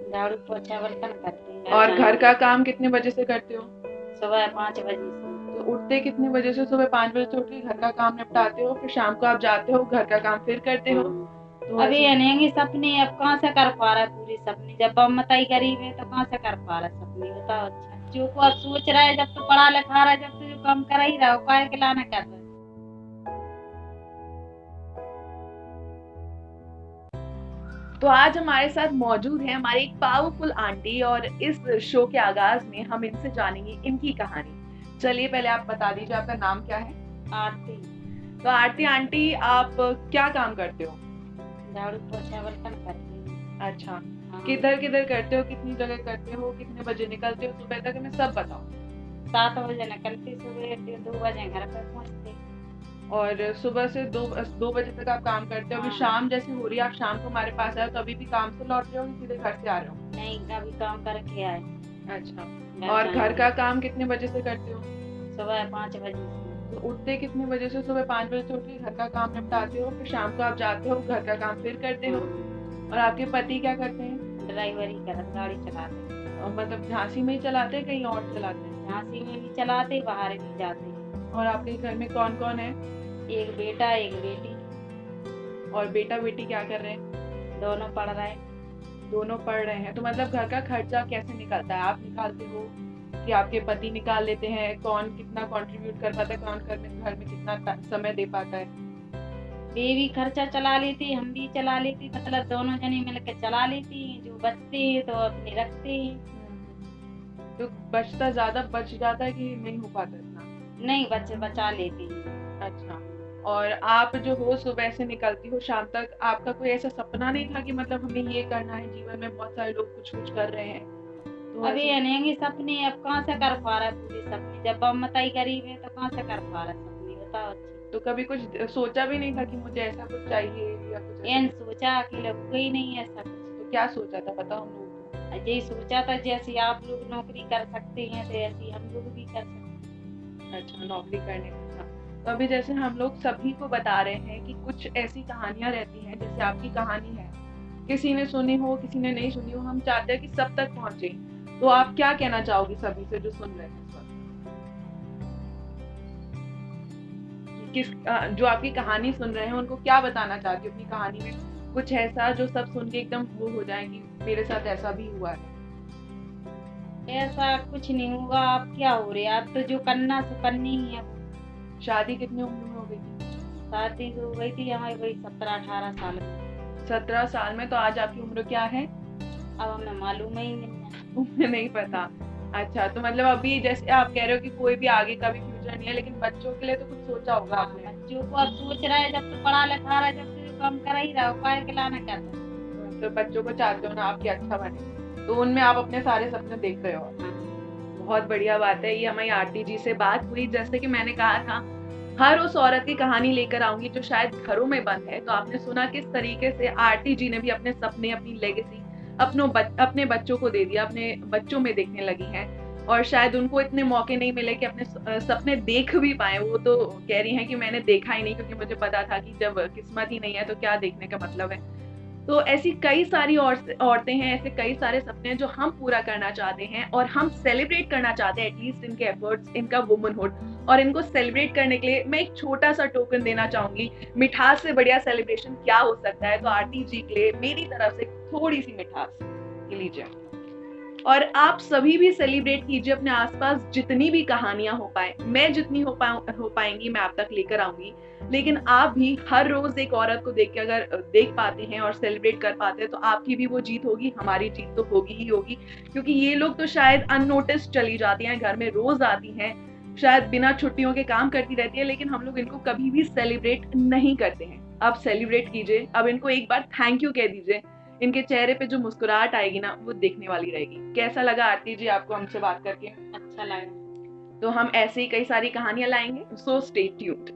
झाड़ू पोछा बर्तन करती हूँ, घर और घर झाड़ू का देती काम कितने बजे से करते हो? हूँ। सुबह 5 बजे से। तो उठते कितने बजे से? सुबह 5 बजे से उठ के घर का काम निपटाते हो, फिर शाम को आप जाते हो घर का काम फिर करते हो? तो अभी ऐसे अनेंगी सपनी, अब कहाँ से कर पा रहा है पूरी सपनी, जब हम बताई गरीब है तो कहाँ से कर पा रहा है सपनी, बताओ। अच्छा जो को अब सोच रहा है, जब तो पढ़ा लिखा रहा है, जब तो जो काम कर ही रहा हो, काय के लाना कर रहा है। तो आज हमारे साथ मौजूद है हमारी एक पावरफुल आंटी, और इस शो के आगाज में हम इनसे जानेंगे इनकी कहानी। चलिए पहले आप बता दीजिए आपका नाम क्या है? आरती। तो आरती आंटी, आप क्या काम करते हो? झाड़ू पोछा बर्तन करती हूँ। अच्छा, हाँ। किधर किधर करते हो, कितनी जगह करते हो, कितने बजे निकलते हो सुबह तक, हमें सब बताओ। 7 बजे निकलती सुबह, फिर 2 बजे घर पे पहुँचती। और सुबह से दो बजे तक आप काम करते हो। अभी हाँ। शाम जैसे हो रही है, आप शाम को हमारे पास आए हो, तो अभी भी काम से लौट रहे हो कि सीधे घर से आ रहे हो? नहीं, कभी काम करके आए। अच्छा, घर और जाना घर है। का काम कितने बजे से करते हो? सुबह 5 बजे से। तो उठते कितने बजे से? सुबह 5 बजे से उठ के घर का काम निपटाते हो, फिर शाम को आप जाते हो घर का काम फिर करते हो? हाँ। और आपके पति क्या करते हैं? ड्राइवरी करत, गाड़ी चलाते। मतलब झांसी में ही चलाते हैं, कहीं और चलाते हैं? झांसी में भी चलाते, बाहर भी जाते। और आपके घर में कौन कौन है? एक बेटा एक बेटी। और बेटा बेटी क्या कर रहे हैं? दोनों पढ़ रहे। दोनों पढ़ रहे हैं। तो मतलब घर का खर्चा कैसे निकलता है? आप निकालते हो कि आपके पति निकाल लेते हैं? कौन कितना कंट्रीब्यूट कर पाता है, कौन घर में कितना समय दे पाता है? वे भी खर्चा चला लेती, हम भी चला लेती, मतलब दोनों जने मिलकर चला लेती। जो बचते हैं तो अपने रखते हैं। तो बचता ज्यादा बच जाता है कि नहीं हो पाता इतना? नहीं, बच्चे बचा लेती हैं। अच्छा, और आप जो हो सुबह से निकलती हो शाम तक, आपका कोई ऐसा सपना नहीं था कि मतलब हमें ये करना है जीवन में? बहुत सारे लोग कुछ कुछ कर रहे हैं, तो अभी ऐसे। अनेंगी सपने, अब कहाँ से कर पा रहा है पूरी सपनी, जब हम बताई गरीब है तो कहाँ से कर पा रहा है सपनी, बताओ। अच्छा तो कभी कुछ सोचा भी नहीं था कि मुझे ऐसा कुछ चाहिए या कुछ ऐसा? एन सोचा कि लगूगा ही नहीं ऐसा कुछ। तो क्या सोचा था, बताओ हम लोगों को। यही सोचा था, जैसे आप लोग नौकरी कर सकते हैं तो ऐसे हम लोग भी कर सकते अच्छा, नौकरी करने का था। तो अभी जैसे हम लोग सभी को बता रहे हैं कि कुछ ऐसी कहानियां रहती हैं, जैसे आपकी कहानी है, किसी ने सुनी हो किसी ने नहीं सुनी हो, हम चाहते हैं कि सब तक पहुंचे। तो आप क्या कहना चाहोगी सभी से जो सुन रहे हैं इस वक्त? जो आपकी कहानी सुन रहे हैं उनको क्या बताना चाहती हो अपनी कहानी में? कुछ ऐसा जो सब सुन के एकदम वो हो जाए कि मेरे साथ ऐसा भी हुआ है। हैं। ऐसा कुछ नहीं होगा, आप क्या हो रहे हैं, आप तो जो करना सो करनी ही है। शादी कितनी उम्र में हो गई थी? शादी हो गई थी हमारी वही 17-18 साल में। 17 साल में? तो आज आपकी उम्र क्या है? अब हमें मालूम ही नहीं है। उम्र नहीं पता? अच्छा, तो मतलब अभी जैसे आप कह रहे हो कि कोई भी आगे का भी फ्यूचर नहीं है, लेकिन बच्चों के लिए तो कुछ सोचा होगा हाँ, आपने? बच्चों को अब सोच रहा है, जब तो पढ़ा लिखा रहा है, जब तो जो काम कर ही रहा हो, काय के लाना कर रहा है। तो बच्चों को चाहते हो ना आपके अच्छा बने, तो उनमें आप अपने सारे सपने देख रहे हो। हाँ। बहुत बढ़िया बात है। ये हमारी आरती जी से बात हुई। जैसे कि मैंने कहा था, हर उस औरत की कहानी लेकर आऊंगी जो शायद घरों में बंद है। तो आपने सुना किस तरीके से आरती जी ने भी अपने सपने, अपनी लेगेसी अपने बच्चों को दे दिया, अपने बच्चों में देखने लगी हैं। और शायद उनको इतने मौके नहीं मिले कि अपने सपने देख भी पाए। वो तो कह रही हैं कि मैंने देखा ही नहीं, क्योंकि मुझे पता था कि जब किस्मत ही नहीं है तो क्या देखने का मतलब है। तो ऐसी कई सारी औरतें हैं, ऐसे कई सारे सपने हैं जो हम पूरा करना चाहते हैं, और हम सेलिब्रेट करना चाहते हैं एटलीस्ट इनके एफर्ट्स, इनका वुमनहुड। और इनको सेलिब्रेट करने के लिए मैं एक छोटा सा टोकन देना चाहूंगी। मिठास से बढ़िया सेलिब्रेशन क्या हो सकता है? तो आरती जी के लिए मेरी तरफ से थोड़ी सी मिठास लीजिए। और आप सभी भी सेलिब्रेट कीजिए अपने आसपास जितनी भी कहानियां हो पाए। मैं जितनी हो पाएंगी मैं आप तक लेकर आऊंगी। लेकिन आप भी हर रोज एक औरत को देख के अगर देख पाते हैं और सेलिब्रेट कर पाते हैं, तो आपकी भी वो जीत होगी, हमारी जीत तो होगी ही होगी। क्योंकि ये लोग तो शायद अननोटिस चली जाती हैं, घर में रोज आती हैं, शायद बिना छुट्टियों के काम करती रहती है, लेकिन हम लोग इनको कभी भी सेलिब्रेट नहीं करते हैं। अब सेलिब्रेट कीजिए, अब इनको एक बार थैंक यू कह दीजिए। इनके चेहरे पे जो मुस्कुराहट आएगी ना, वो देखने वाली रहेगी। कैसा लगा आरती जी आपको हमसे बात करके? अच्छा लगा। तो हम ऐसे ही कई सारी कहानियां लाएंगे, सो स्टे ट्यून्ड।